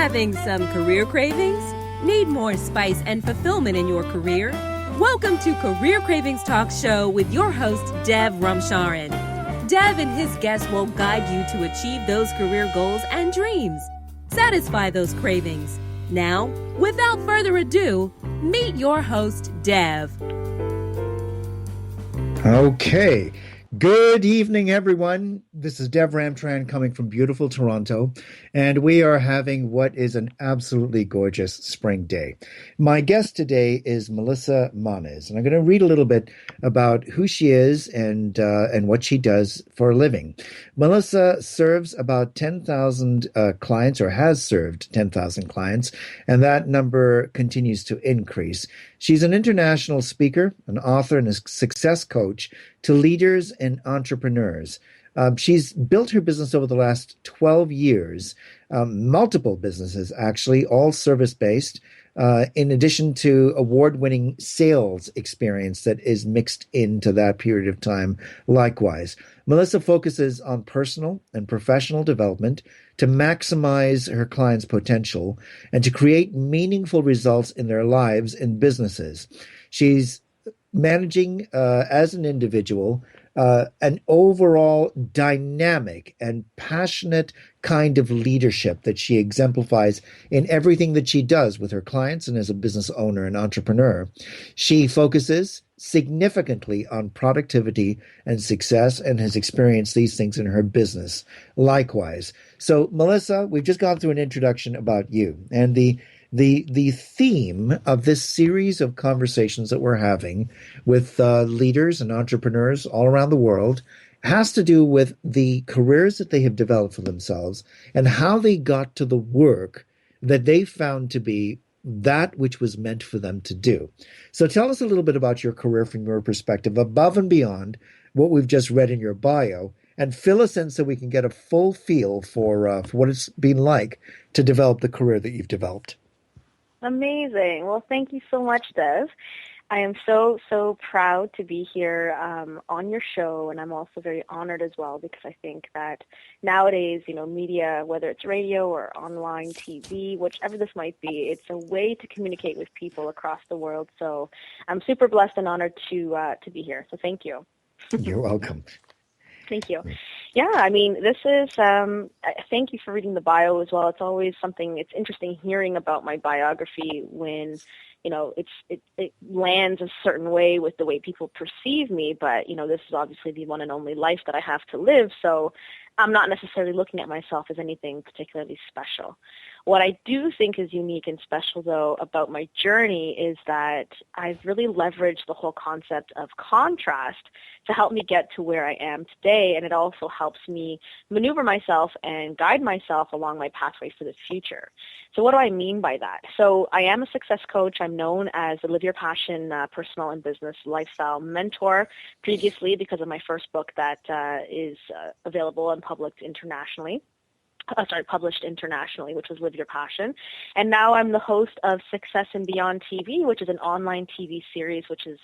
Having some career cravings? Need more spice and fulfillment in your career? Welcome to Career Cravings Talk Show with your host, Dev Ramcharan. Dev and his guests will guide you to achieve those career goals and dreams. Satisfy those cravings. Now, without further ado, meet your host, Dev. Okay. Good evening, everyone. This is Dev Ramcharan coming from beautiful Toronto, and we are having what is an absolutely gorgeous spring day. My guest today is Melyssa Moniz, and I'm going to read a little bit about who she is and what she does for a living. Melyssa serves about 10,000 clients, or has served 10,000 clients, and that number continues to increase. She's an international speaker, an author, and a success coach to leaders and entrepreneurs. She's built her business over the last 12 years, multiple businesses actually, all service-based, in addition to award-winning sales experience that is mixed into that period of time likewise. Melyssa focuses on personal and professional development to maximize her clients' potential and to create meaningful results in their lives and businesses. She's managing as an individual an overall dynamic and passionate kind of leadership that she exemplifies in everything that she does with her clients and as a business owner and entrepreneur. She focuses significantly on productivity and success and has experienced these things in her business likewise. So, Melyssa, we've just gone through an introduction about you, and the theme of this series of conversations that we're having with leaders and entrepreneurs all around the world has to do with the careers that they have developed for themselves and how they got to the work that they found to be that which was meant for them to do. So tell us a little bit about your career from your perspective, above and beyond what we've just read in your bio, and fill us in so we can get a full feel for what it's been like to develop the career that you've developed. Amazing. Well, thank you so much, Dev. I am so proud to be here on your show, and I'm also very honored as well because I think that nowadays, media, whether it's radio or online TV, whichever this might be, it's a way to communicate with people across the world. So I'm super blessed and honored to be here. So thank you. You're welcome. Thank you. Yeah, I mean, this is, thank you for reading the bio as well. It's always it's interesting hearing about my biography when, it lands a certain way with the way people perceive me. But, this is obviously the one and only life that I have to live. So I'm not necessarily looking at myself as anything particularly special. What I do think is unique and special, though, about my journey is that I've really leveraged the whole concept of contrast to help me get to where I am today, and it also helps me maneuver myself and guide myself along my pathway for the future. So what do I mean by that? So I am a success coach. I'm known as a Live Your Passion personal and business lifestyle mentor previously because of my first book that is available and published internationally, which was Live Your Passion. And now I'm the host of Success and Beyond TV, which is an online TV series which is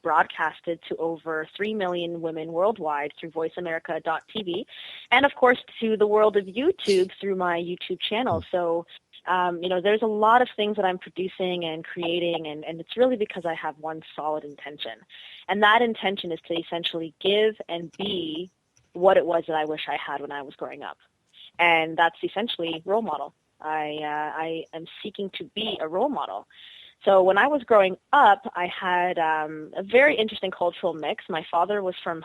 broadcasted to over 3 million women worldwide through voiceamerica.tv, and of course to the world of YouTube through my YouTube channel. So there's a lot of things that I'm producing and creating, and it's really because I have one solid intention. And that intention is to essentially give and be what it was that I wish I had when I was growing up. And that's essentially role model. I am seeking to be a role model. So when I was growing up, I had a very interesting cultural mix. My father was from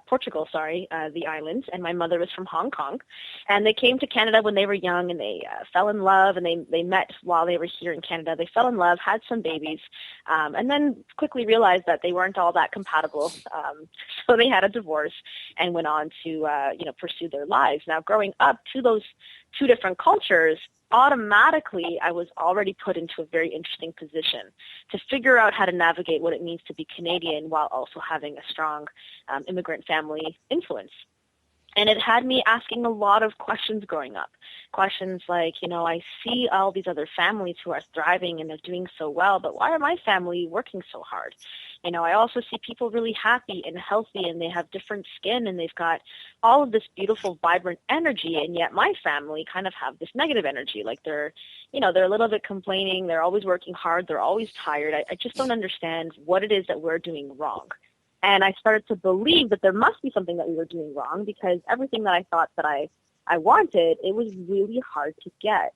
Portugal, the islands, and my mother was from Hong Kong. And they came to Canada when they were young, and they fell in love, and they met while they were here in Canada. They fell in love, had some babies, and then quickly realized that they weren't all that compatible. So they had a divorce and went on to pursue their lives. Now, growing up to those two different cultures, automatically I was already put into a very interesting position to figure out how to navigate what it means to be Canadian while also having a strong immigrant family influence. And it had me asking a lot of questions growing up. Questions like, I see all these other families who are thriving and they're doing so well, but why are my family working so hard? I also see people really happy and healthy, and they have different skin, and they've got all of this beautiful, vibrant energy, and yet my family kind of have this negative energy. Like they're a little bit complaining, they're always working hard, they're always tired. I just don't understand what it is that we're doing wrong. And I started to believe that there must be something that we were doing wrong, because everything that I thought that I wanted, it was really hard to get.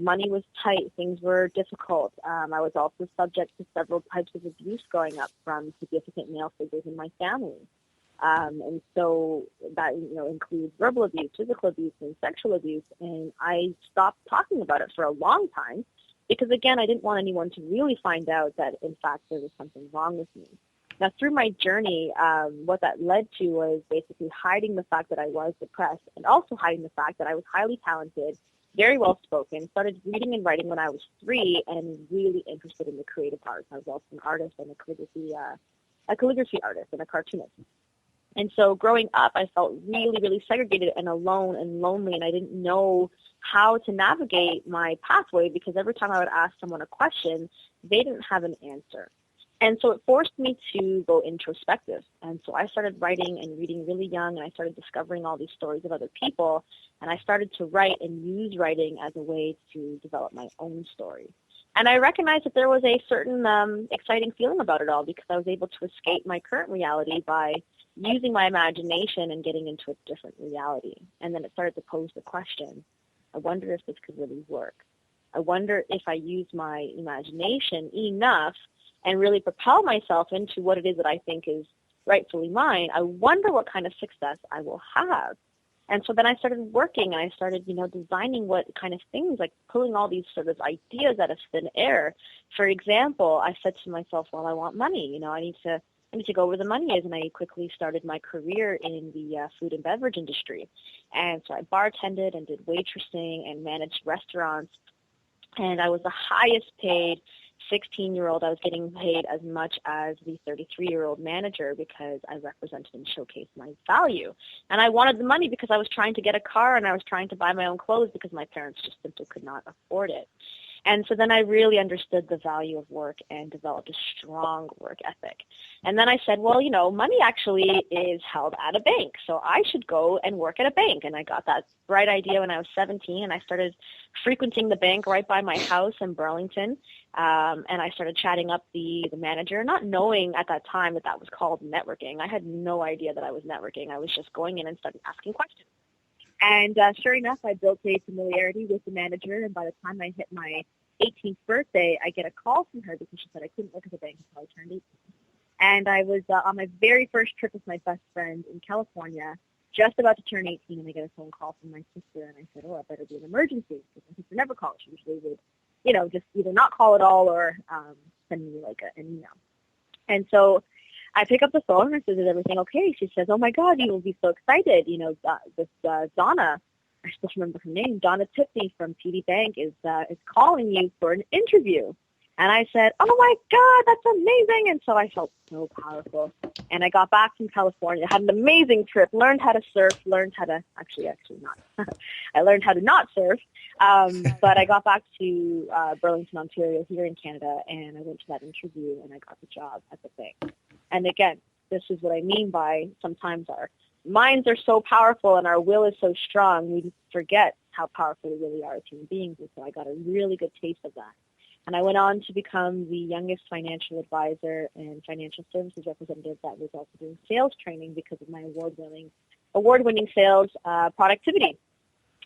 Money was tight, things were difficult. I was also subject to several types of abuse growing up from significant male figures in my family. And so that, includes verbal abuse, physical abuse, and sexual abuse. And I stopped talking about it for a long time because, again, I didn't want anyone to really find out that, in fact, there was something wrong with me. Now, through my journey, what that led to was basically hiding the fact that I was depressed, and also hiding the fact that I was highly talented, very well-spoken, started reading and writing when I was 3, and really interested in the creative arts. I was also an artist and a calligraphy artist and a cartoonist. And so growing up, I felt really, really segregated and alone and lonely, and I didn't know how to navigate my pathway, because every time I would ask someone a question, they didn't have an answer. And so it forced me to go introspective. And so I started writing and reading really young, and I started discovering all these stories of other people, and I started to write and use writing as a way to develop my own story. And I recognized that there was a certain exciting feeling about it all, because I was able to escape my current reality by using my imagination and getting into a different reality. And then it started to pose the question, I wonder if this could really work. I wonder if I use my imagination enough and really propel myself into what it is that I think is rightfully mine, I wonder what kind of success I will have. And so then I started working, and I started, designing what kind of things, like pulling all these sort of ideas out of thin air. For example, I said to myself, well, I want money. I need to go where the money is. And I quickly started my career in the food and beverage industry. And so I bartended and did waitressing and managed restaurants. And I was the highest paid 16-year-old. I was getting paid as much as the 33-year-old manager, because I represented and showcased my value. And I wanted the money because I was trying to get a car, and I was trying to buy my own clothes because my parents just simply could not afford it. And so then I really understood the value of work and developed a strong work ethic. And then I said, well, money actually is held at a bank, so I should go and work at a bank. And I got that bright idea when I was 17, and I started frequenting the bank right by my house in Burlington. And I started chatting up the manager, not knowing at that time that was called networking. I had no idea that I was networking. I was just going in and started asking questions. And sure enough, I built a familiarity with the manager, and by the time I hit my 18th birthday, I get a call from her because she said I couldn't work at the bank until I turned 18. And I was on my very first trip with my best friend in California, just about to turn 18, and I get a phone call from my sister, and I said, I better be an emergency, because my sister never calls. She usually would, just either not call at all or send me like an email. And so I pick up the phone, and I said, is everything okay? She says, oh, my God, you will be so excited. This Donna, I still remember her name, Donna Tipney from TD Bank is calling you for an interview. And I said, oh, my God, that's amazing. And so I felt so powerful. And I got back from California, had an amazing trip, learned how to surf, learned how to actually not. I learned how to not surf. But I got back to Burlington, Ontario, here in Canada, and I went to that interview, and I got the job at the bank. And again, this is what I mean by sometimes our minds are so powerful and our will is so strong, we forget how powerful we really are as human beings. And so I got a really good taste of that. And I went on to become the youngest financial advisor and financial services representative that was also doing sales training because of my award-winning sales productivity.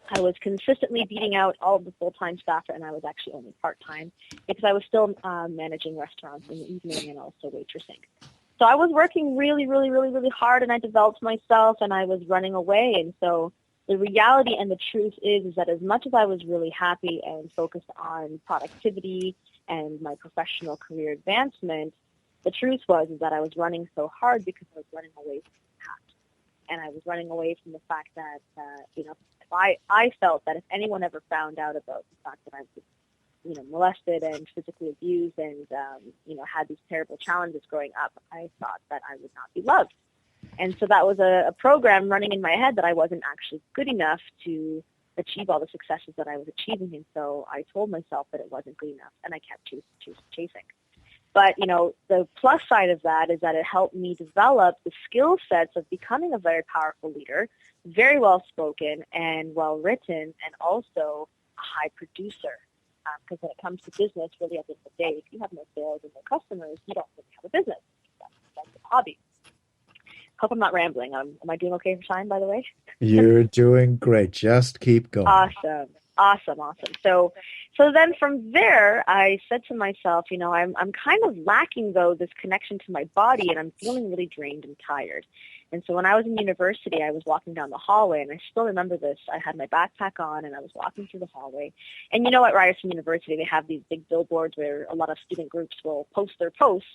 I was consistently beating out all of the full-time staff, and I was actually only part-time because I was still managing restaurants in the evening and also waitressing. So I was working really, really, really, really hard, and I developed myself, and I was running away. And so the reality and the truth is that as much as I was really happy and focused on productivity and my professional career advancement, the truth was that I was running so hard because I was running away from the past. And I was running away from the fact that, I felt that if anyone ever found out about the fact that I was molested and physically abused and, had these terrible challenges growing up, I thought that I would not be loved. And so that was a program running in my head that I wasn't actually good enough to achieve all the successes that I was achieving. And so I told myself that it wasn't good enough, and I kept chasing. But, the plus side of that is that it helped me develop the skill sets of becoming a very powerful leader, very well-spoken and well-written, and also a high producer. Because when it comes to business, really at the end of the day, if you have no sales and no customers, you don't really have a business. That's a hobby. Hope I'm not rambling. Am I doing okay for time, by the way? You're doing great. Just keep going. Awesome. So then from there, I said to myself, I'm kind of lacking, though, this connection to my body, and I'm feeling really drained and tired. And so when I was in university, I was walking down the hallway, and I still remember this. I had my backpack on, and I was walking through the hallway. And at Ryerson University, they have these big billboards where a lot of student groups will post their posts.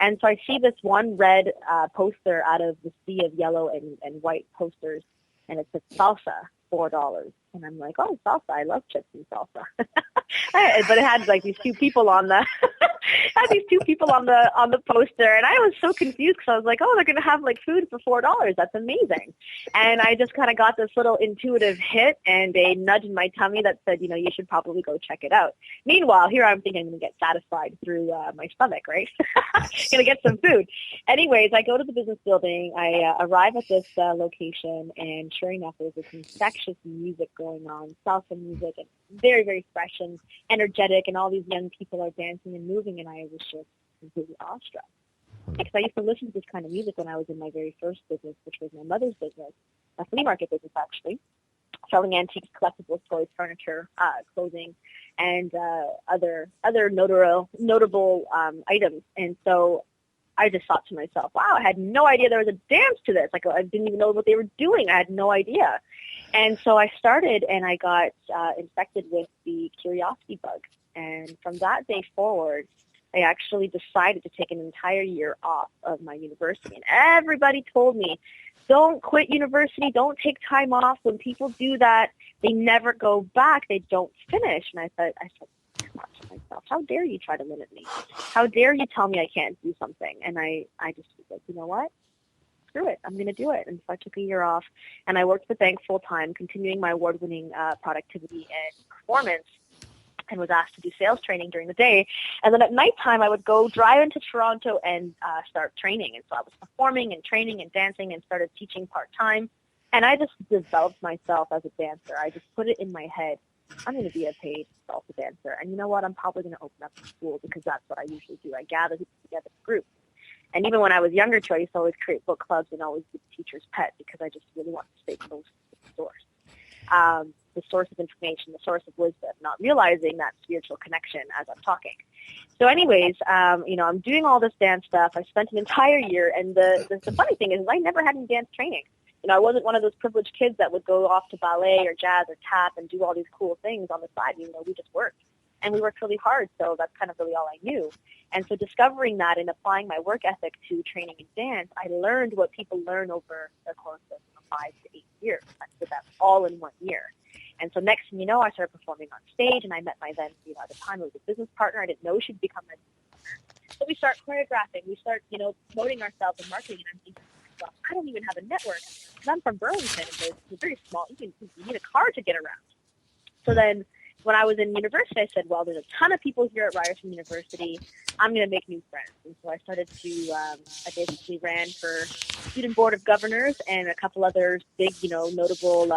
And so I see this one red poster out of the sea of yellow and white posters, and it says salsa, $4. And I'm like, oh, salsa, I love chips and salsa. But it had like these two people on the on the poster, and I was so confused because I was like, oh, they're going to have like food for $4. That's amazing. And I just kind of got this little intuitive hit and a nudge in my tummy that said, you should probably go check it out. Meanwhile, here I'm thinking I'm going to get satisfied through my stomach, right? Going to get some food. Anyways, I go to the business building. I arrive at this location, and sure enough, there's this infectious music going on, salsa music, and very, very fresh and energetic, and all these young people are dancing and moving, and I was just completely awestruck. Because I used to listen to this kind of music when I was in my very first business, which was my mother's business, a flea market business actually, selling antiques, collectibles, toys, furniture, clothing, and other notable items. And so I just thought to myself, wow, I had no idea there was a dance to this. Like, I didn't even know what they were doing. I had no idea. And so I started, and I got infected with the curiosity bug. And from that day forward, I actually decided to take an entire year off of my university. And everybody told me, don't quit university, don't take time off. When people do that, they never go back. They don't finish. And I said to myself, how dare you try to limit me? How dare you tell me I can't do something? And I just was like, you know what? Screw it. I'm going to do it. And so I took a year off, and I worked for the bank full time, continuing my award-winning productivity and performance, and was asked to do sales training during the day. And then at nighttime, I would go drive into Toronto and start training. And so I was performing and training and dancing and started teaching part-time. And I just developed myself as a dancer. I just put it in my head, I'm going to be a paid salsa dancer. And you know what? I'm probably going to open up a school, because that's what I usually do. I gather people together in groups. And even when I was younger, too, I used to always create book clubs and always be the teacher's pet, because I just really wanted to stay close to the source. The source of information, the source of wisdom, not realizing that spiritual connection as I'm talking. So anyways, I'm doing all this dance stuff. I spent an entire year, and the funny thing is I never had any dance training. I wasn't one of those privileged kids that would go off to ballet or jazz or tap and do all these cool things on the side. We just worked. And we worked really hard, so that's kind of really all I knew. And so discovering that and applying my work ethic to training and dance, I learned what people learn over the course of 5 to 8 years. I did that all in 1 year. And so next thing you know, I started performing on stage, and I met my then, at the time it was a business partner. I didn't know she'd become my business partner. So we start choreographing. We start, promoting ourselves and marketing. And I'm thinking, well, I don't even have a network. Because I'm from Burlington, and it's very small. You need a car to get around. So then when I was in university, I said, well, there's a ton of people here at Ryerson University. I'm going to make new friends. And so I started to, I basically ran for Student Board of Governors and a couple other big, notable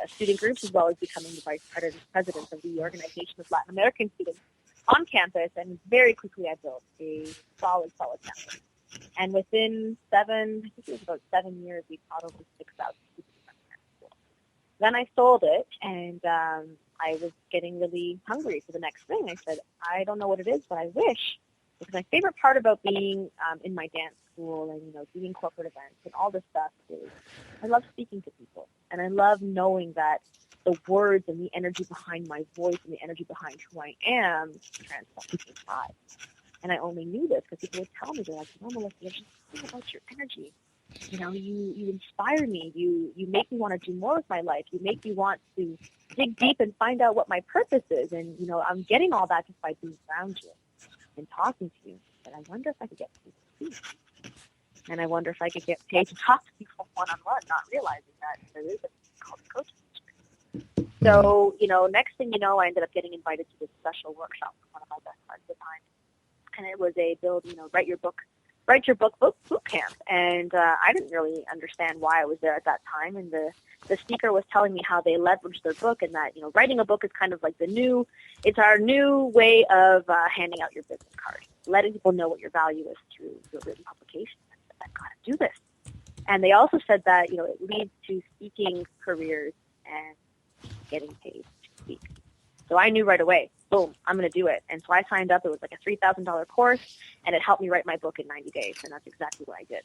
student groups, as well as becoming the vice president of the Organization of Latin American Students on campus. And very quickly I built a solid campus. And within 7 years, we taught over 6,000 students in school. Then I sold it, and I was getting really hungry for the next thing. I said, I don't know what it is, but I wish. Because my favorite part about being in my dance school and, doing corporate events and all this stuff is I love speaking to people. And I love knowing that the words and the energy behind my voice and the energy behind who I am transform people's lives. And I only knew this because people would tell me, they're like, Melyssa, there's just something about your energy. You inspire me. You make me want to do more with my life. You make me want to dig deep and find out what my purpose is. And, I'm getting all that just by being around you and talking to you. And I wonder if I could get paid to speak. And I wonder if I could get paid to talk to people one-on-one, not realizing that there is a called coaching industry. So, next thing you know, I ended up getting invited to this special workshop with one of my best friends at the time. and it was a write your book boot camp. And I didn't really understand why I was there at that time. And the speaker was telling me how they leveraged their book, and that, writing a book is kind of like it's our new way of handing out your business card, letting people know what your value is through your written publication. I said, I've got to do this. And they also said that, it leads to speaking careers and getting paid to speak. So I knew right away, boom, I'm going to do it. And so I signed up. It was like a $3,000 course, and it helped me write my book in 90 days. And that's exactly what I did.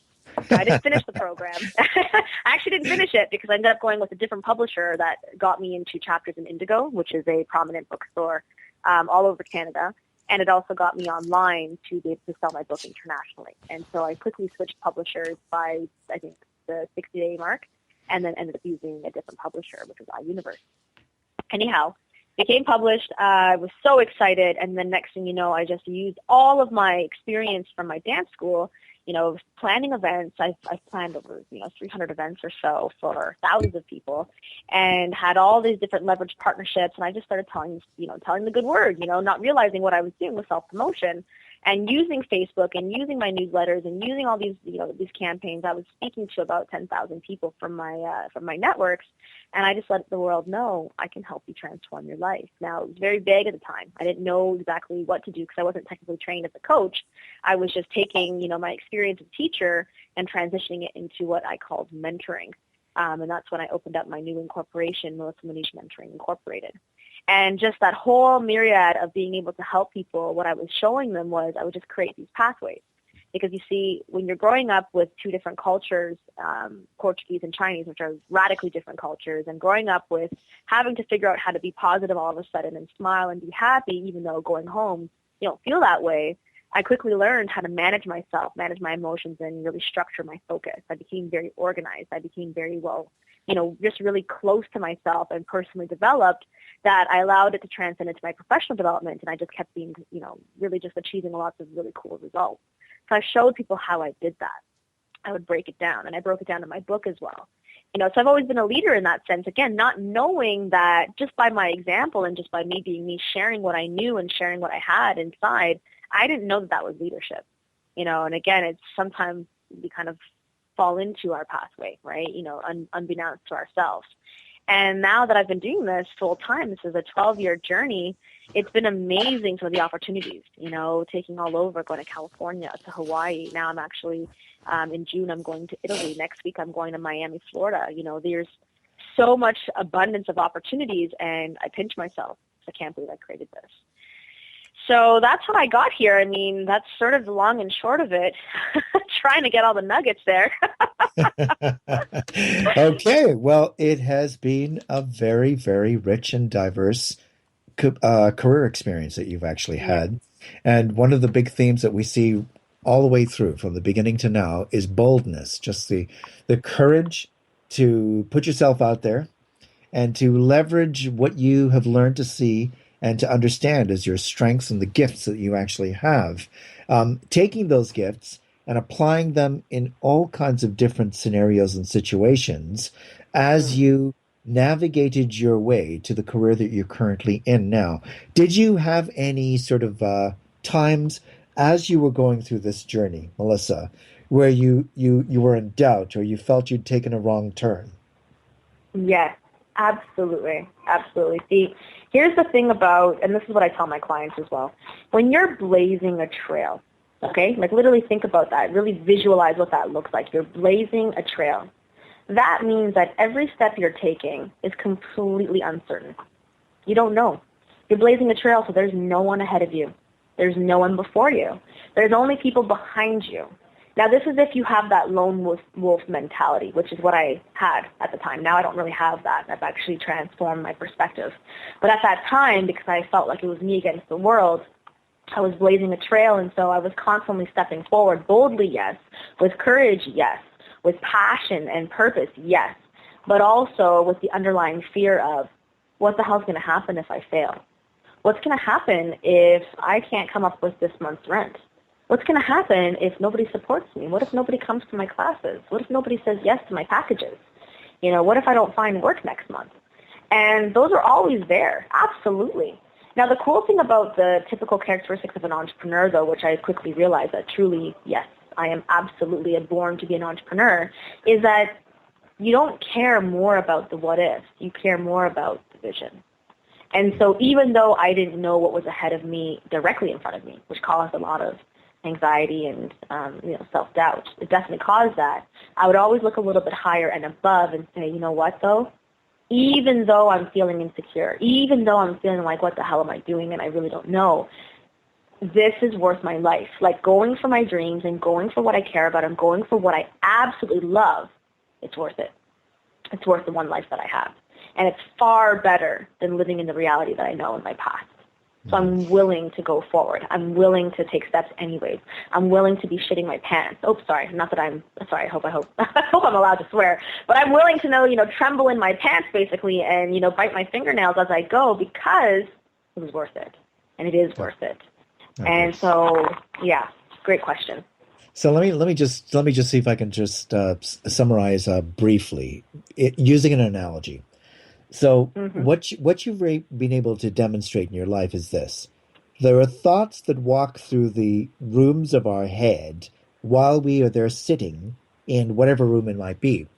So I didn't finish the program. I actually didn't finish it because I ended up going with a different publisher that got me into Chapters in Indigo, which is a prominent bookstore all over Canada. And it also got me online to be able to sell my book internationally. And so I quickly switched publishers by, I think, the 60-day mark, and then ended up using a different publisher, which was iUniverse. Anyhow, became published. I was so excited. And then next thing you know, I just used all of my experience from my dance school, planning events. I've planned over, 300 events or so for thousands of people, and had all these different leveraged partnerships. And I just started telling the good word, not realizing what I was doing with self-promotion, and using Facebook and using my newsletters and using all these, these campaigns. I was speaking to about 10,000 people from my networks. And I just let the world know I can help you transform your life. Now, it was very vague at the time. I didn't know exactly what to do because I wasn't technically trained as a coach. I was just taking, my experience as a teacher and transitioning it into what I called mentoring. And that's when I opened up my new incorporation, Melyssa Mentoring Incorporated. And just that whole myriad of being able to help people, what I was showing them was I would just create these pathways. Because you see, when you're growing up with two different cultures, Portuguese and Chinese, which are radically different cultures, and growing up with having to figure out how to be positive all of a sudden and smile and be happy, even though going home you don't feel that way, I quickly learned how to manage myself, manage my emotions, and really structure my focus. I became very organized. I became very just really close to myself and personally developed, that I allowed it to transcend into my professional development, and I just kept being, really just achieving lots of really cool results. So I showed people how I did that. I would break it down, and I broke it down in my book as well. So I've always been a leader in that sense, again, not knowing that just by my example and just by me being me, sharing what I knew and sharing what I had inside, I didn't know that was leadership. And again, it's sometimes we kind of fall into our pathway, right? Unbeknownst to ourselves. And now that I've been doing this full time, this is a 12-year journey. It's been amazing, some of the opportunities, taking all over, going to California, to Hawaii. Now I'm actually, in June, I'm going to Italy. Next week, I'm going to Miami, Florida. There's so much abundance of opportunities, and I pinch myself. I can't believe I created this. So that's how I got here. I mean, that's sort of the long and short of it. Trying to get all the nuggets there. Okay. Well, it has been a very, very rich and diverse career experience that you've actually had. And one of the big themes that we see all the way through from the beginning to now is boldness, just the courage to put yourself out there and to leverage what you have learned to see and to understand as your strengths and the gifts that you actually have, taking those gifts and applying them in all kinds of different scenarios and situations as you navigated your way to the career that you're currently in now. Did you have any sort of times as you were going through this journey, Melyssa, where you were in doubt or you felt you'd taken a wrong turn? Yes, absolutely. Absolutely. See, here's the thing about, and this is what I tell my clients as well, when you're blazing a trail, okay, like literally think about that, really visualize what that looks like. You're blazing a trail. That means that every step you're taking is completely uncertain. You don't know. You're blazing a trail, so there's no one ahead of you. There's no one before you. There's only people behind you. Now, this is if you have that lone wolf mentality, which is what I had at the time. Now I don't really have that. I've actually transformed my perspective. But at that time, because I felt like it was me against the world, I was blazing a trail, and so I was constantly stepping forward boldly, yes. With courage, yes. With passion and purpose, yes. But also with the underlying fear of, what the hell's going to happen if I fail? What's going to happen if I can't come up with this month's rent? What's going to happen if nobody supports me? What if nobody comes to my classes? What if nobody says yes to my packages? What if I don't find work next month? And those are always there, absolutely. Now, the cool thing about the typical characteristics of an entrepreneur, though, which I quickly realized that truly, yes, I am absolutely born to be an entrepreneur, is that you don't care more about the what if. You care more about the vision. And so even though I didn't know what was ahead of me directly in front of me, which caused a lot of anxiety and self-doubt, it definitely caused that, I would always look a little bit higher and above and say, you know what, though? Even though I'm feeling insecure, even though I'm feeling like, what the hell am I doing and I really don't know, this is worth my life. Like going for my dreams and going for what I care about and going for what I absolutely love, it's worth it. It's worth the one life that I have. And it's far better than living in the reality that I know in my past. So I'm willing to go forward. I'm willing to take steps anyways. I'm willing to be shitting my pants. Oh, sorry. Not that I'm sorry. I hope I'm allowed to swear. But I'm willing to tremble in my pants basically and, bite my fingernails as I go because it was worth it. And it is worth it. Okay. And so, yeah, great question. So let me just see if I can just summarize briefly using an analogy. So what you've been able to demonstrate in your life is this. There are thoughts that walk through the rooms of our head while we are there sitting in whatever room it might be.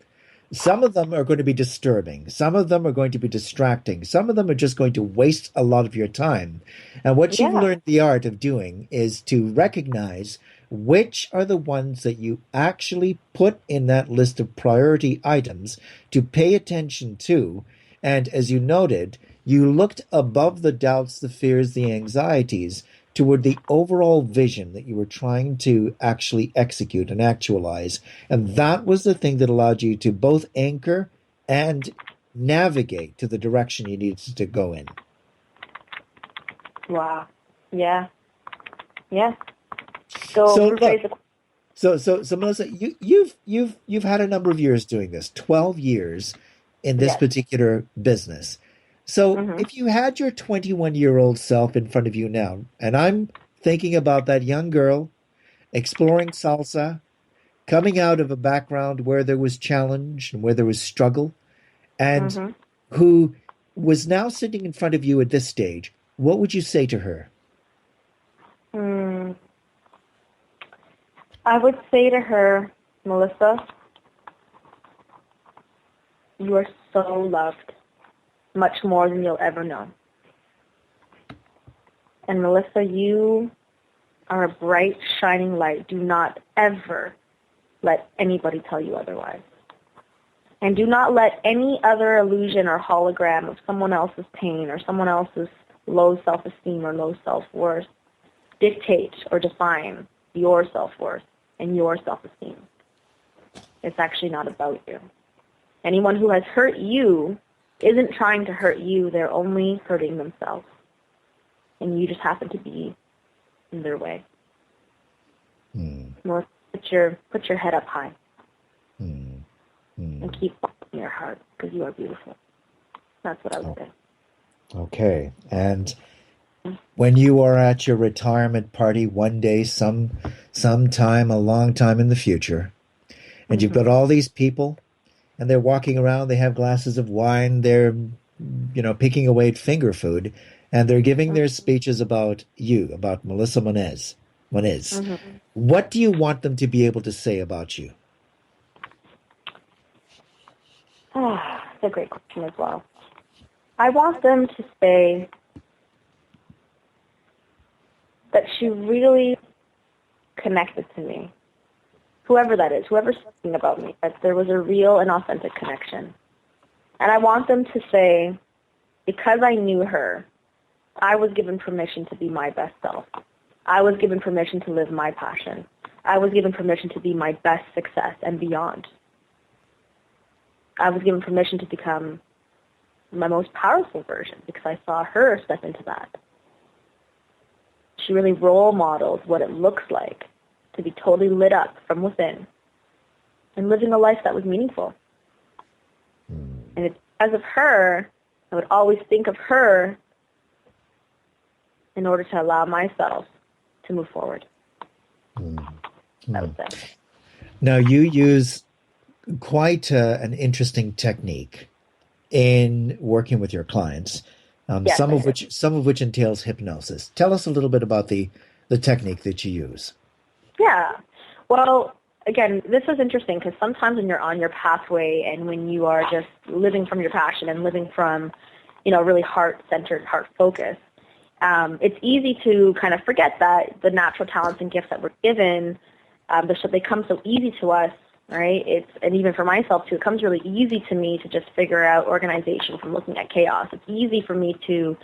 Some of them are going to be disturbing. Some of them are going to be distracting. Some of them are just going to waste a lot of your time. And what you've learned the art of doing is to recognize which are the ones that you actually put in that list of priority items to pay attention to. And as you noted, you looked above the doubts, the fears, the anxieties toward the overall vision that you were trying to actually execute and actualize. And that was the thing that allowed you to both anchor and navigate to the direction you needed to go in. Wow. Yeah. Yeah. So Melissa, you've had a number of years doing this, 12 years in this particular business. So if you had your 21-year-old self in front of you now, and I'm thinking about that young girl exploring salsa, coming out of a background where there was challenge and where there was struggle, and who was now sitting in front of you at this stage, what would you say to her? I would say to her, Melyssa, you are so loved, much more than you'll ever know. And Melyssa, you are a bright, shining light. Do not ever let anybody tell you otherwise. And do not let any other illusion or hologram of someone else's pain or someone else's low self-esteem or low self-worth dictate or define your self-worth and your self-esteem. It's actually not about you. Anyone who has hurt you isn't trying to hurt you. They're only hurting themselves. And you just happen to be in their way. More put your head up high. And keep following your heart because you are beautiful. That's what I would say. Okay. And when you are at your retirement party one day, sometime, a long time in the future, and you've got all these people, and they're walking around, they have glasses of wine, they're, picking away at finger food, and they're giving their speeches about you, about Melyssa Moniz. What do you want them to be able to say about you? That's a great question as well. I want them to say that she really connected to me. Whoever that is, whoever's speaking about me, that there was a real and authentic connection. And I want them to say, because I knew her, I was given permission to be my best self. I was given permission to live my passion. I was given permission to be my best success and beyond. I was given permission to become my most powerful version because I saw her step into that. She really role models what it looks like to be totally lit up from within and living a life that was meaningful. And it's because of her, I would always think of her in order to allow myself to move forward. That was it. Now, you use quite an interesting technique in working with your clients Yes, some of which entails hypnosis. Tell us a little bit about the technique that you use. Yeah. Well, again, this is interesting because sometimes when you're on your pathway and when you are just living from your passion and living from, really heart-centered, heart-focused, it's easy to kind of forget that the natural talents and gifts that we're given, they come so easy to us, right? And even for myself too, it comes really easy to me to just figure out organization from looking at chaos. It's easy for me to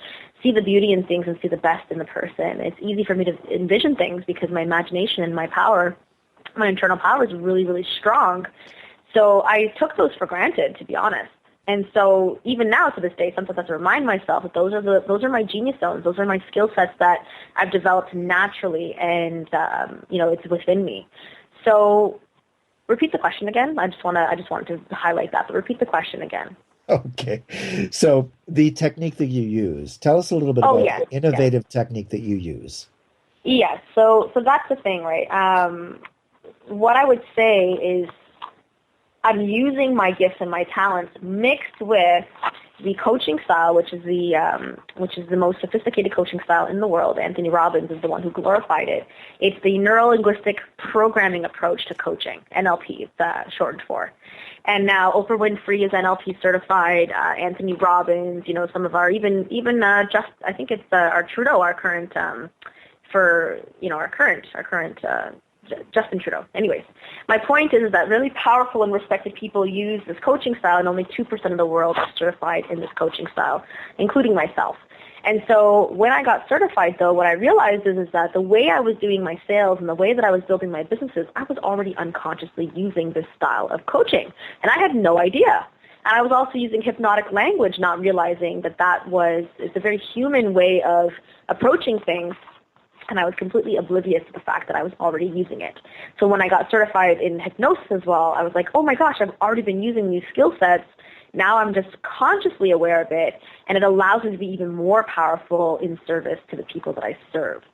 see the beauty in things and see the best in the person. It's easy for me to envision things because my imagination and my power, my internal power is really, really strong. So I took those for granted, to be honest. And so even now to this day, sometimes I have to remind myself that those are my genius zones. Those are my skill sets that I've developed naturally, and it's within me. So repeat the question again. I just wanted to highlight that, but repeat the question again. Okay. So the technique that you use, tell us a little bit about the innovative technique that you use. Yes. So that's the thing, right? What I would say is I'm using my gifts and my talents mixed with the coaching style, which is the most sophisticated coaching style in the world. Anthony Robbins is the one who glorified it. It's the neuro-linguistic programming approach to coaching, NLP, it's shortened for. And now Oprah Winfrey is NLP certified. Anthony Robbins, some of our I think it's our Trudeau, our current Justin Trudeau. Anyways, my point is that really powerful and respected people use this coaching style, and only 2% of the world are certified in this coaching style, including myself. And so when I got certified, though, what I realized is that the way I was doing my sales and the way that I was building my businesses, I was already unconsciously using this style of coaching, and I had no idea. And I was also using hypnotic language, not realizing that it's a very human way of approaching things. And I was completely oblivious to the fact that I was already using it. So when I got certified in hypnosis as well, I was like, oh my gosh, I've already been using these skill sets. Now I'm just consciously aware of it, and it allows me to be even more powerful in service to the people that I serve.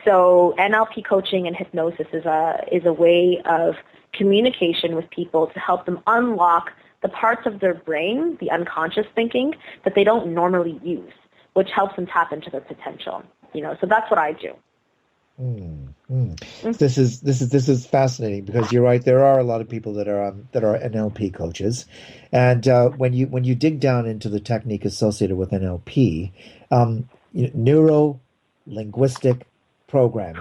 So NLP coaching and hypnosis is a way of communication with people to help them unlock the parts of their brain, the unconscious thinking, that they don't normally use, which helps them tap into their potential. So that's what I do. This is fascinating because you're right. There are a lot of people that are NLP coaches, and when you dig down into the technique associated with NLP, neuro linguistic programming.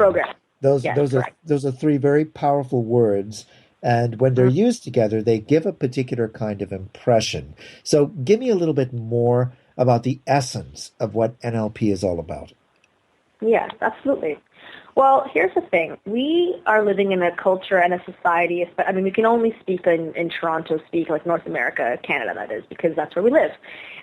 Those are three very powerful words, and when they're used together, they give a particular kind of impression. So, give me a little bit more about the essence of what NLP is all about. Yes, absolutely. Well, here's the thing. We are living in a culture and a society, we can only speak in Toronto, like North America, Canada, that is, because that's where we live.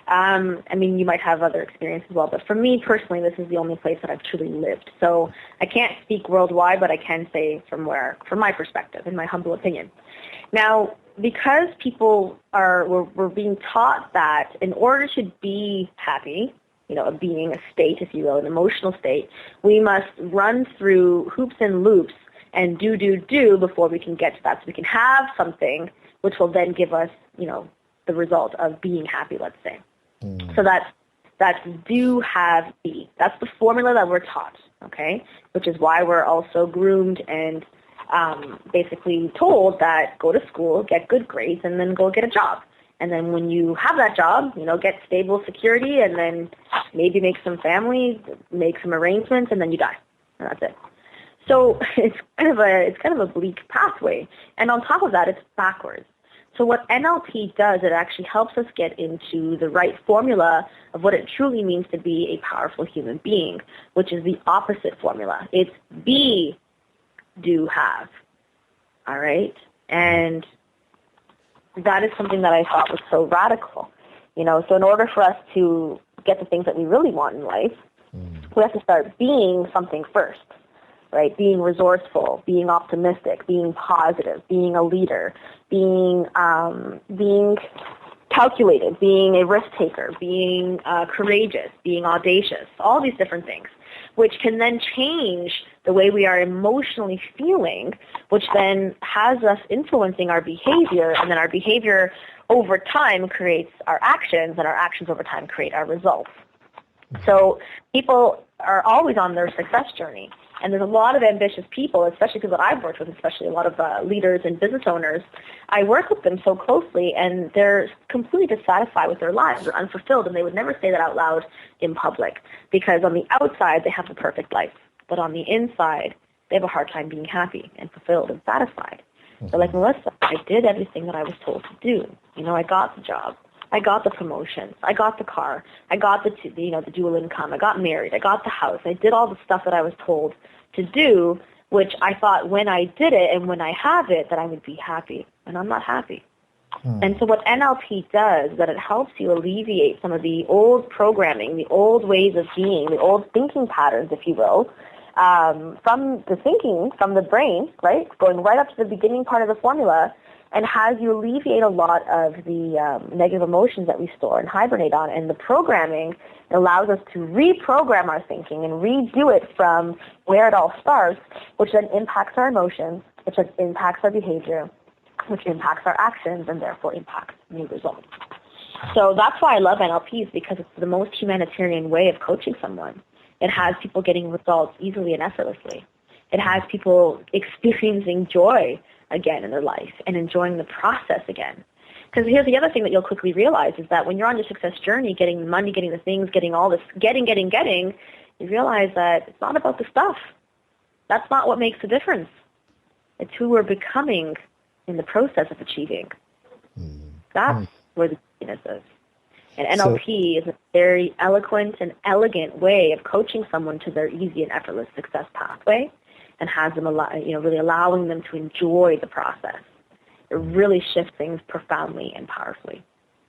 You might have other experience as well, but for me personally, this is the only place that I've truly lived. So I can't speak worldwide, but I can say from my perspective, in my humble opinion. Now, because people we're being taught that in order to be happy, being a state, if you will, an emotional state, we must run through hoops and loops and do before we can get to that. So we can have something which will then give us, the result of being happy, let's say. So that's do, have, be. That's the formula that we're taught, okay? Which is why we're also groomed and basically told that go to school, get good grades, and then go get a job. And then when you have that job, get stable security, and then maybe make some family, make some arrangements, and then you die. And that's it. So it's kind of a bleak pathway. And on top of that, it's backwards. So what NLP does, it actually helps us get into the right formula of what it truly means to be a powerful human being, which is the opposite formula. It's be, do, have. All right? And that is something that I thought was so radical. So in order for us to get the things that we really want in life, we have to start being something first, right? Being resourceful, being optimistic, being positive, being a leader, being calculated, being a risk taker, being courageous, being audacious, all these different things, which can then change the way we are emotionally feeling, which then has us influencing our behavior, and then our behavior over time creates our actions, and our actions over time create our results. So people are always on their success journey. And there's a lot of ambitious people, especially people that I've worked with, especially a lot of leaders and business owners. I work with them so closely, and they're completely dissatisfied with their lives. They're unfulfilled, and they would never say that out loud in public, because on the outside, they have the perfect life. But on the inside, they have a hard time being happy and fulfilled and satisfied. So like Melyssa, I did everything that I was told to do. You know, I got the job. I got the promotion. I got the car. I got the dual income. I got married. I got the house. I did all the stuff that I was told to do, which I thought when I did it and when I have it that I would be happy. And I'm not happy. And so what NLP does is that it helps you alleviate some of the old programming, the old ways of being, the old thinking patterns, if you will, from the thinking, from the brain, right, going right up to the beginning part of the formula, and has you alleviate a lot of the negative emotions that we store and hibernate on. And the programming allows us to reprogram our thinking and redo it from where it all starts, which then impacts our emotions, which then impacts our behavior, which impacts our actions, and therefore impacts new results. So that's why I love NLPs, because it's the most humanitarian way of coaching someone. It has people getting results easily and effortlessly. It has people experiencing joy again in their life and enjoying the process again. Because here's the other thing that you'll quickly realize is that when you're on your success journey, getting the money, getting the things, getting all this, getting, you realize that it's not about the stuff. That's not what makes the difference. It's who we're becoming in the process of achieving. That's where the happiness is. And NLP is a very eloquent and elegant way of coaching someone to their easy and effortless success pathway, and has them, really allowing them to enjoy the process. It really shifts things profoundly and powerfully.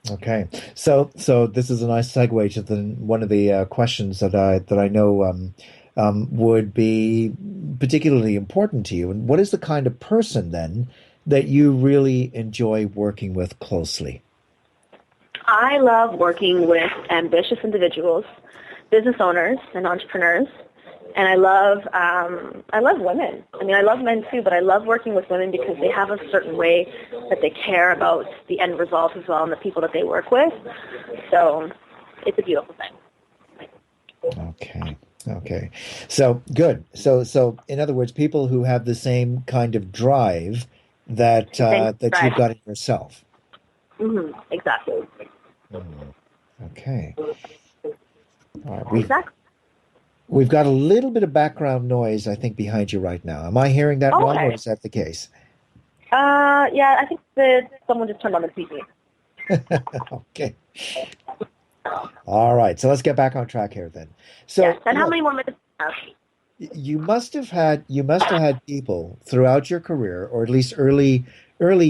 Okay, so this is a nice segue to one of the questions that I know would be particularly important to you. And what is the kind of person then that you really enjoy working with closely? I love working with ambitious individuals, business owners, and entrepreneurs. And I love women. I mean, I love men too, but I love working with women because they have a certain way that they care about the end result as well and the people that they work with. So it's a beautiful thing. Okay. So good. So in other words, people who have the same kind of drive that you've got in yourself. Mm-hmm. Exactly. Okay. All right. Exactly. We've got a little bit of background noise, I think, behind you right now. Am I hearing that wrong, or is that the case? Yeah, I think that someone just turned on the TV. Okay. All right, so let's get back on track here then. So, yes, and how many more minutes do you have? You must have had people throughout your career, or at least early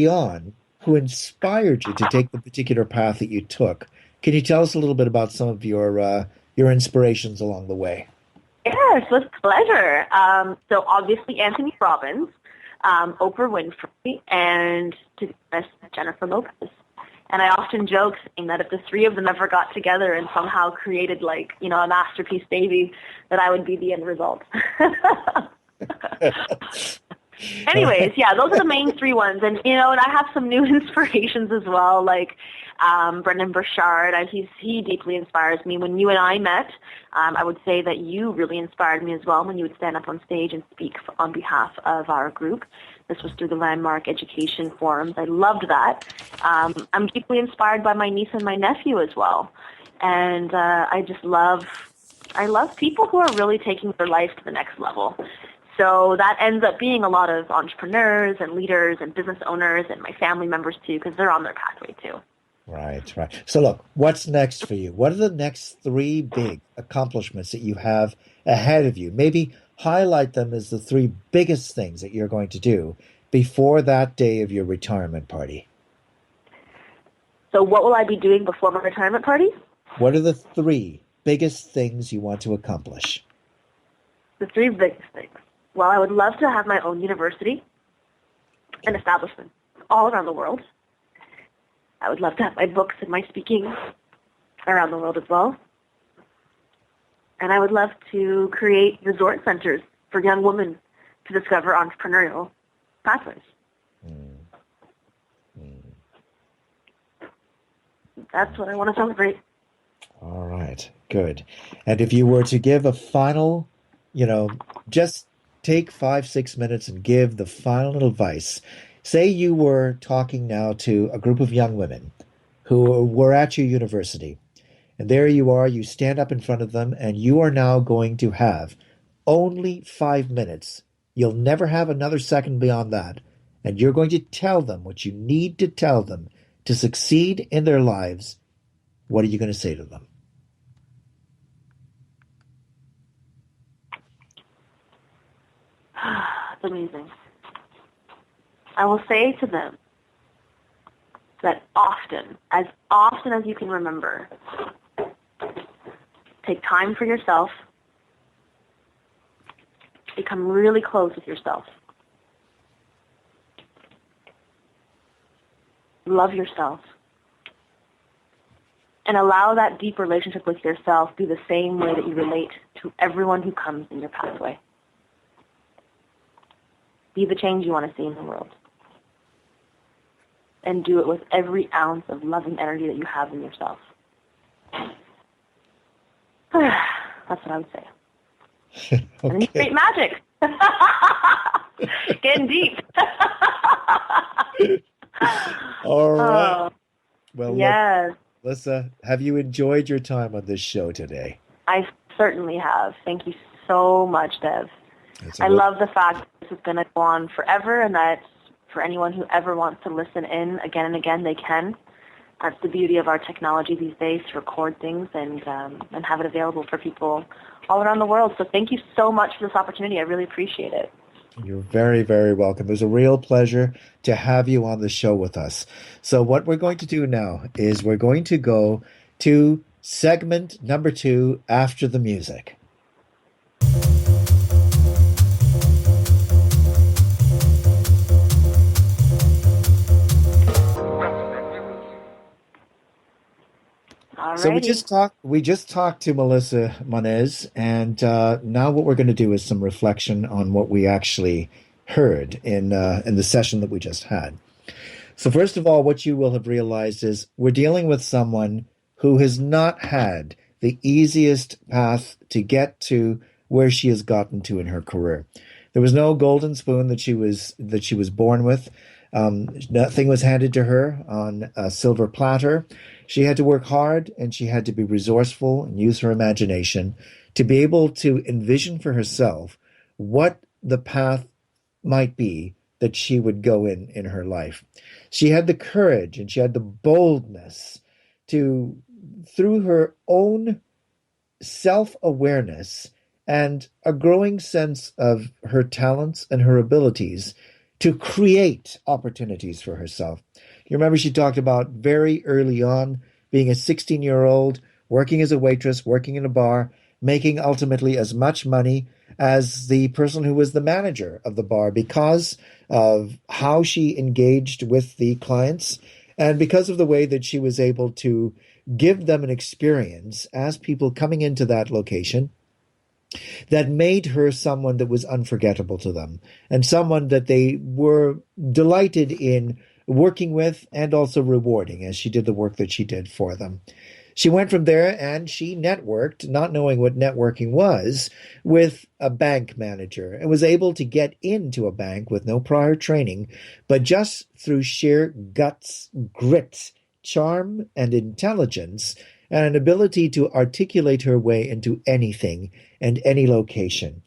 on, who inspired you to take the particular path that you took. Can you tell us a little bit about some of your inspirations along the way? Yes, with pleasure. So obviously Anthony Robbins, Oprah Winfrey, and Jennifer Lopez. And I often joke saying that if the three of them ever got together and somehow created a masterpiece baby, that I would be the end result. Anyways, yeah, those are the main three ones. And, and I have some new inspirations as well, like Brendan Burchard. He deeply inspires me. When you and I met, I would say that you really inspired me as well when you would stand up on stage and speak on behalf of our group. This was through the Landmark Education Forums. I loved that. I'm deeply inspired by my niece and my nephew as well. And I love people who are really taking their life to the next level. So that ends up being a lot of entrepreneurs and leaders and business owners and my family members too, because they're on their pathway too. Right. So look, what's next for you? What are the next three big accomplishments that you have ahead of you? Maybe highlight them as the three biggest things that you're going to do before that day of your retirement party. So what will I be doing before my retirement party? What are the three biggest things you want to accomplish? The three biggest things. Well, I would love to have my own university and establishment all around the world. I would love to have my books and my speaking around the world as well. And I would love to create resort centers for young women to discover entrepreneurial pathways. That's what I want to celebrate. All right. right. Good. And if you were to give a final, just take 5, 6 minutes and give the final advice. Say you were talking now to a group of young women who were at your university, and there you are, you stand up in front of them, and you are now going to have only 5 minutes. You'll never have another second beyond that. And you're going to tell them what you need to tell them to succeed in their lives. What are you going to say to them? It's amazing. I will say to them that often as you can remember, take time for yourself, become really close with yourself, love yourself, and allow that deep relationship with yourself be the same way that you relate to everyone who comes in your pathway. Be the change you want to see in the world. And do it with every ounce of loving energy that you have in yourself. That's what I would say. Okay. And then you create magic. Getting deep. All right. Well, yes. Look, Melyssa, have you enjoyed your time on this show today? I certainly have. Thank you so much, Dev. I love the fact that this is going to go on forever, and that for anyone who ever wants to listen in again and again, they can. That's the beauty of our technology these days, to record things and have it available for people all around the world. So thank you so much for this opportunity. I really appreciate it. You're very, very welcome. It was a real pleasure to have you on the show with us. So what we're going to do now is we're going to go to segment number 2 after the music. Alrighty. So we just talked to Melyssa Moniz, and now what we're going to do is some reflection on what we actually heard in the session that we just had. So first of all, what you will have realized is we're dealing with someone who has not had the easiest path to get to where she has gotten to in her career. There was no golden spoon that she was born with. Nothing was handed to her on a silver platter. She had to work hard, and she had to be resourceful and use her imagination to be able to envision for herself what the path might be that she would go in her life. She had the courage and she had the boldness to, through her own self-awareness and a growing sense of her talents and her abilities, to create opportunities for herself. You remember she talked about very early on being a 16-year-old, working as a waitress, working in a bar, making ultimately as much money as the person who was the manager of the bar because of how she engaged with the clients and because of the way that she was able to give them an experience as people coming into that location that made her someone that was unforgettable to them and someone that they were delighted in working with and also rewarding as she did the work that she did for them. She went from there and she networked, not knowing what networking was, with a bank manager and was able to get into a bank with no prior training, but just through sheer guts, grit, charm, and intelligence, and an ability to articulate her way into anything and any location,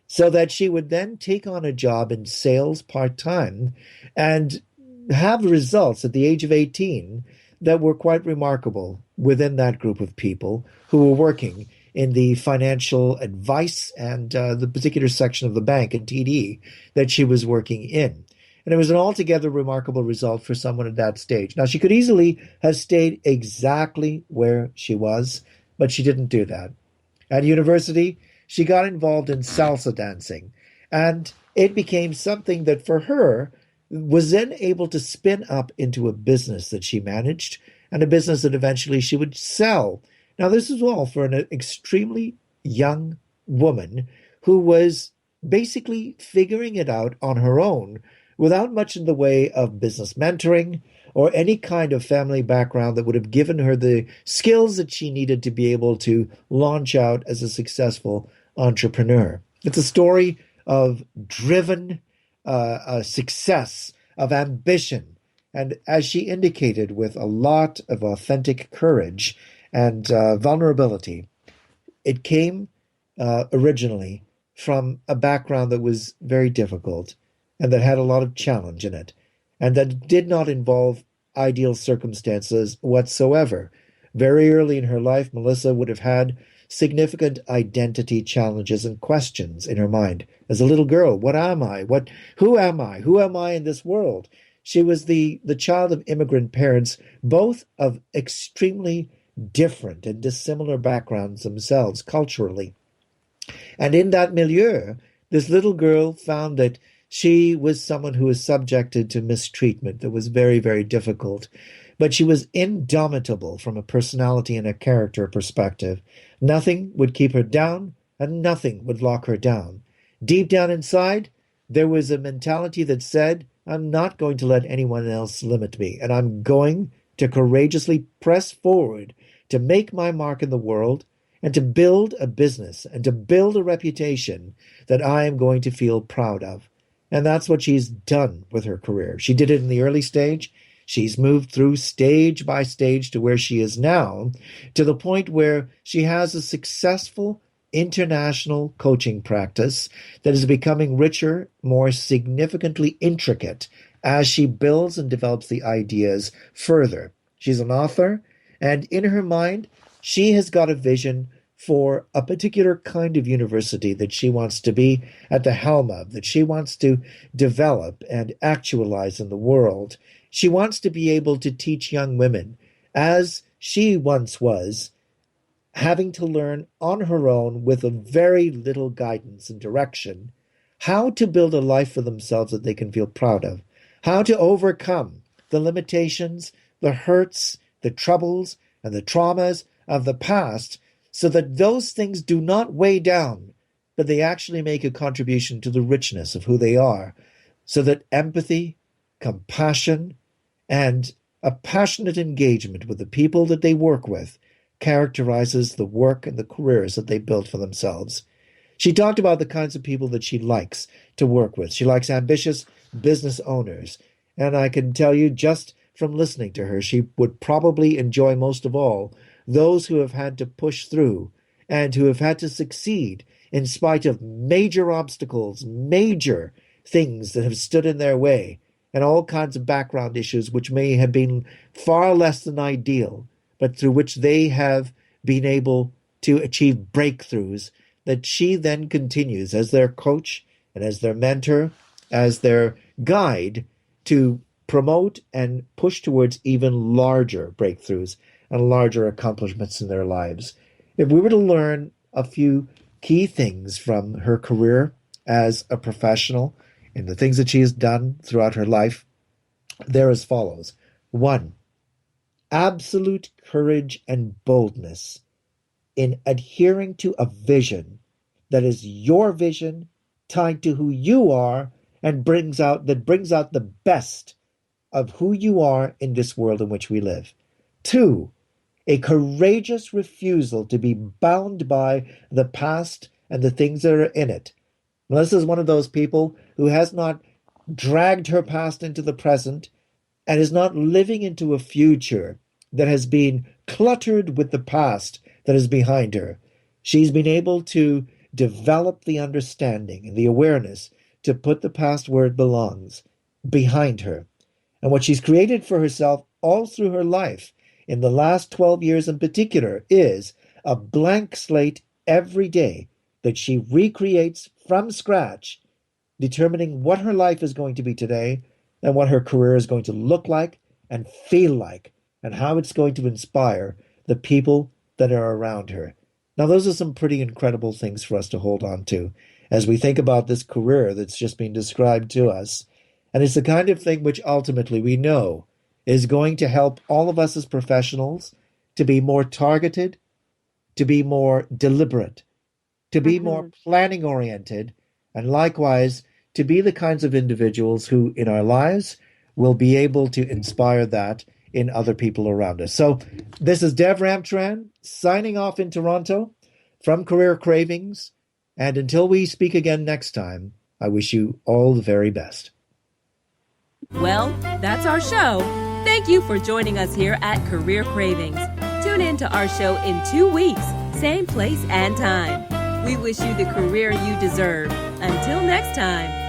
so that she would then take on a job in sales part-time and have results at the age of 18 that were quite remarkable within that group of people who were working in the financial advice and the particular section of the bank and TD that she was working in. And it was an altogether remarkable result for someone at that stage. Now, she could easily have stayed exactly where she was, but she didn't do that. At university, she got involved in salsa dancing, and it became something that for her was then able to spin up into a business that she managed and a business that eventually she would sell. Now, this is all for an extremely young woman who was basically figuring it out on her own without much in the way of business mentoring or any kind of family background that would have given her the skills that she needed to be able to launch out as a successful entrepreneur. It's a story of driven success, of ambition, and as she indicated, with a lot of authentic courage and vulnerability. It came originally from a background that was very difficult and that had a lot of challenge in it, and that did not involve ideal circumstances whatsoever. Very early in her life, Melyssa would have had significant identity challenges and questions in her mind. As a little girl, what am I? Who am I? Who am I in this world? She was the child of immigrant parents, both of extremely different and dissimilar backgrounds themselves culturally. And in that milieu, this little girl found that she was someone who was subjected to mistreatment that was very, very difficult. But she was indomitable from a personality and a character perspective. Nothing would keep her down, and nothing would lock her down. Deep down inside, there was a mentality that said, I'm not going to let anyone else limit me, and I'm going to courageously press forward to make my mark in the world and to build a business and to build a reputation that I am going to feel proud of. And that's what she's done with her career. She did it in the early stage. She's moved through stage by stage to where she is now, to the point where she has a successful international coaching practice that is becoming richer, more significantly intricate as she builds and develops the ideas further. She's an author, and in her mind, she has got a vision for a particular kind of university that she wants to be at the helm of, that she wants to develop and actualize in the world. She wants to be able to teach young women, as she once was, having to learn on her own with a very little guidance and direction, how to build a life for themselves that they can feel proud of, how to overcome the limitations, the hurts, the troubles, and the traumas of the past, so that those things do not weigh down, but they actually make a contribution to the richness of who they are, so that empathy, compassion, and a passionate engagement with the people that they work with characterizes the work and the careers that they built for themselves. She talked about the kinds of people that she likes to work with. She likes ambitious business owners, and I can tell you just from listening to her, she would probably enjoy most of all those who have had to push through and who have had to succeed in spite of major obstacles, major things that have stood in their way, and all kinds of background issues which may have been far less than ideal, but through which they have been able to achieve breakthroughs that she then continues as their coach and as their mentor, as their guide to promote and push towards even larger breakthroughs and larger accomplishments in their lives. If we were to learn a few key things from her career as a professional and the things that she has done throughout her life, they're as follows. 1, absolute courage and boldness in adhering to a vision that is your vision, tied to who you are, and brings out the best of who you are in this world in which we live. 2, a courageous refusal to be bound by the past and the things that are in it. Melyssa is one of those people who has not dragged her past into the present and is not living into a future that has been cluttered with the past that is behind her. She's been able to develop the understanding and the awareness to put the past where it belongs, behind her. And what she's created for herself all through her life, in the last 12 years in particular, is a blank slate every day that she recreates from scratch, determining what her life is going to be today and what her career is going to look like and feel like, and how it's going to inspire the people that are around her. Now, those are some pretty incredible things for us to hold on to as we think about this career that's just been described to us. And it's the kind of thing which ultimately we know is going to help all of us as professionals to be more targeted, to be more deliberate, to be more planning oriented, and likewise to be the kinds of individuals who in our lives will be able to inspire that in other people around us. So this is Dev Ramtran signing off in Toronto from Career Cravings. And until we speak again next time, I wish you all the very best. Well, that's our show. Thank you for joining us here at Career Cravings. Tune in to our show in 2 weeks, same place and time. We wish you the career you deserve. Until next time.